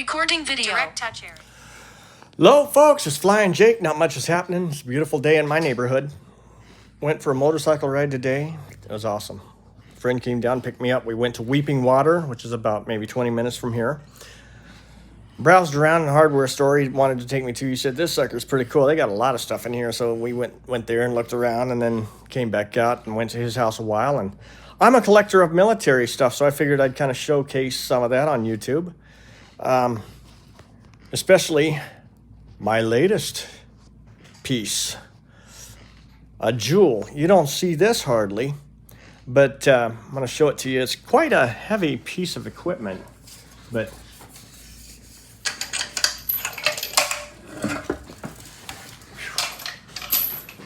Recording video. Direct touch area. Hello folks, it's Flying Jake. Not much is happening. It's a beautiful day in my neighborhood. Went for a motorcycle ride today. It was awesome. A friend came down, picked me up. We went to Weeping Water, which is about maybe 20 minutes from here. Browsed around in a hardware store he wanted to take me to. He said, this sucker's pretty cool. They got a lot of stuff in here. So we went there and looked around and then came back out and went to his house a while. And I'm a collector of military stuff, so I figured I'd kind of showcase some of that on YouTube. Especially my latest piece, a jewel. You don't see this hardly, but I'm going to show it to you. It's quite a heavy piece of equipment, but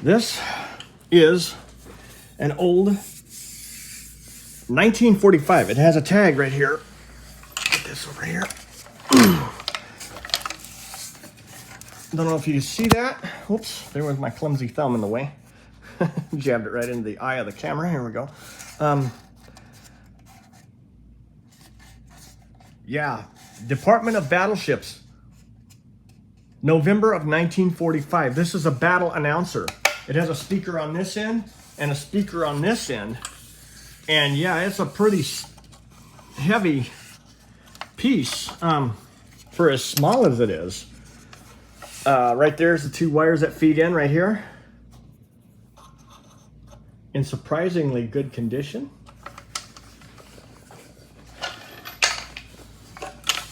this is an old 1945. It has a tag right here. Get this over here. Don't know if you can see that. Oops, there was my clumsy thumb in the way. Jabbed it right into the eye of the camera. Here we go. Yeah, Department of Battleships. November of 1945. This is a battle announcer. It has a speaker on this end and a speaker on this end. And yeah, it's a pretty heavy piece for as small as it is. Right there's the two wires that feed in right here. In surprisingly good condition.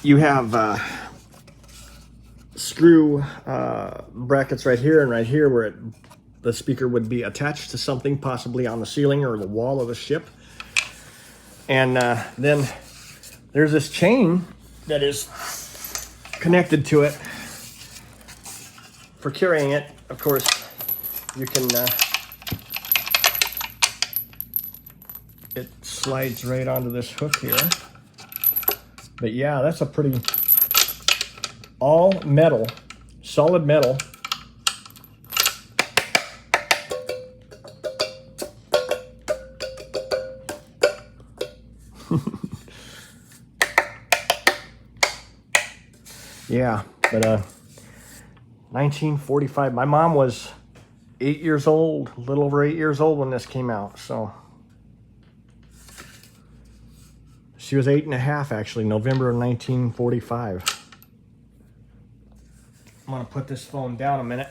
You have screw brackets right here and right here where the speaker would be attached to something, possibly on the ceiling or the wall of the ship. And then there's this chain that is connected to it for carrying it. Of course, you can, it slides right onto this hook here. But yeah, that's a pretty, all metal, solid metal. Yeah, but 1945. My mom was 8 years old, a little over 8 years old when this came out. So she was 8.5 actually, November of 1945. I'm gonna put this phone down a minute.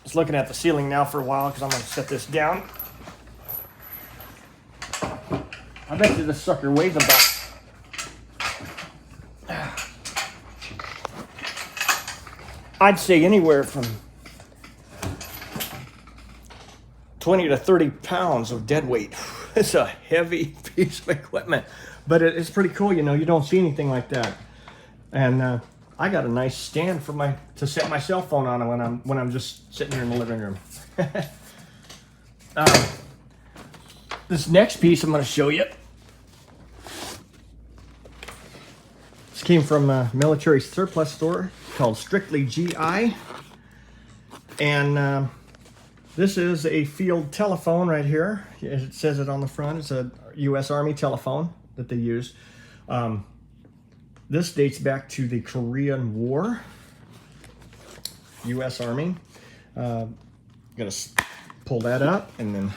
Just looking at the ceiling now for a while because I'm gonna set this down. I bet you this sucker weighs about, I'd say anywhere from 20 to 30 pounds of dead weight. It's a heavy piece of equipment, but it's pretty cool. You know, you don't see anything like that. And I got a nice stand for to set my cell phone on when I'm just sitting here in the living room. This next piece I'm going to show you. This came from a military surplus store called Strictly GI. And this is a field telephone right here. It says it on the front. It's a U.S. Army telephone that they use. This dates back to the Korean War. U.S. Army. I'm gonna pull that up and then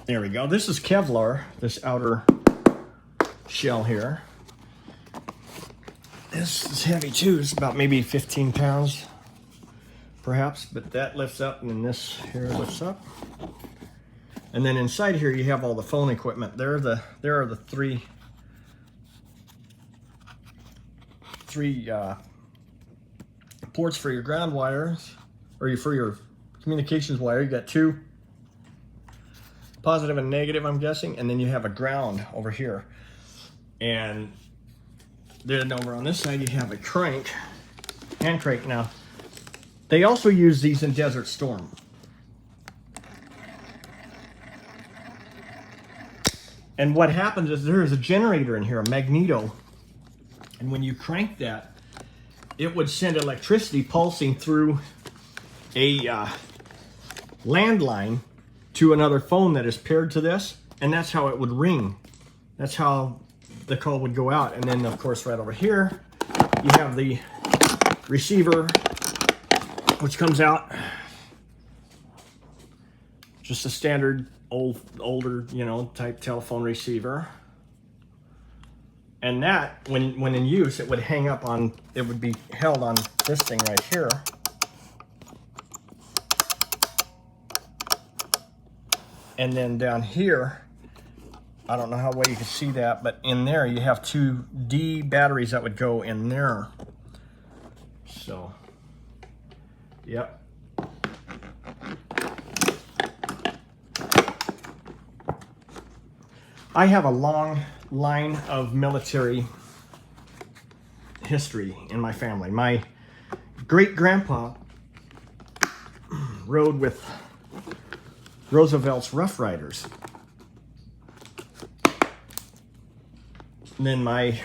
there we go. This is Kevlar, this outer shell here. This is heavy too. It's about maybe 15 pounds, perhaps, but that lifts up and then this here lifts up. And then inside here you have all the phone equipment. There are the three ports for your ground wires, or for your communications wire. You got two, positive and negative, I'm guessing, and then you have a ground over here. And then over on this side you have a crank, hand crank. Now, they also use these in Desert Storm. And what happens is there is a generator in here, a magneto. And when you crank that, it would send electricity pulsing through a landline to another phone that is paired to this. And that's how it would ring. That's how the call would go out. And then, of course, right over here, you have the receiver, which comes out. Just a standard older, you know, type telephone receiver. And that, when in use, it would hang up on, it would be held on this thing right here. And then down here, I don't know how well you can see that, but in there you have 2 D batteries that would go in there. So, yep. I have a long line of military history in my family. My great-grandpa rode with Roosevelt's Rough Riders. And then my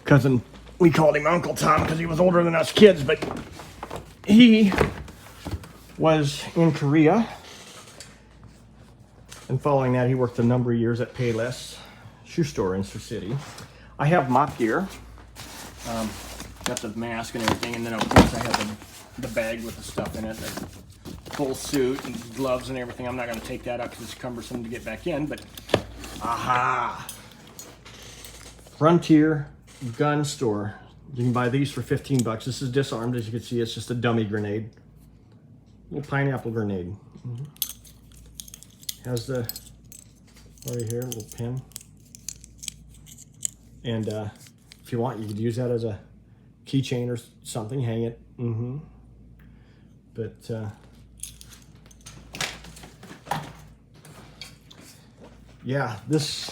cousin, we called him Uncle Tom because he was older than us kids, but he was in Korea. And following that, he worked a number of years at Payless shoe store in Sioux City. I have MOPP gear. Got the mask and everything, and then of course I have the bag with the stuff in it, the full suit and gloves and everything. I'm not going to take that out because it's cumbersome to get back in, but aha! Frontier Gun Store. You can buy these for 15 bucks. This is disarmed, as you can see. It's just a dummy grenade. Little pineapple grenade. Has the, right here, a little pin. And if you want, you could use that as a keychain or something, hang it. But yeah, this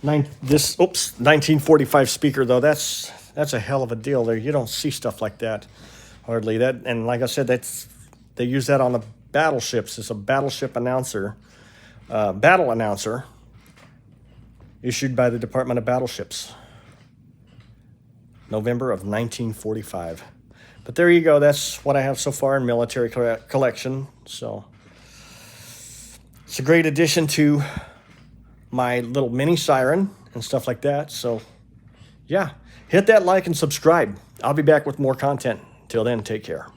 1945 speaker though, that's a hell of a deal there. You don't see stuff like that hardly. That, and like I said, they use that on the battleships. It's a battleship announcer. Battle announcer issued by the Department of Battleships, November of 1945. But there you go. That's what I have so far in military collection. So it's a great addition to my little mini siren and stuff like that. So yeah, hit that like and subscribe. I'll be back with more content. Till then, take care.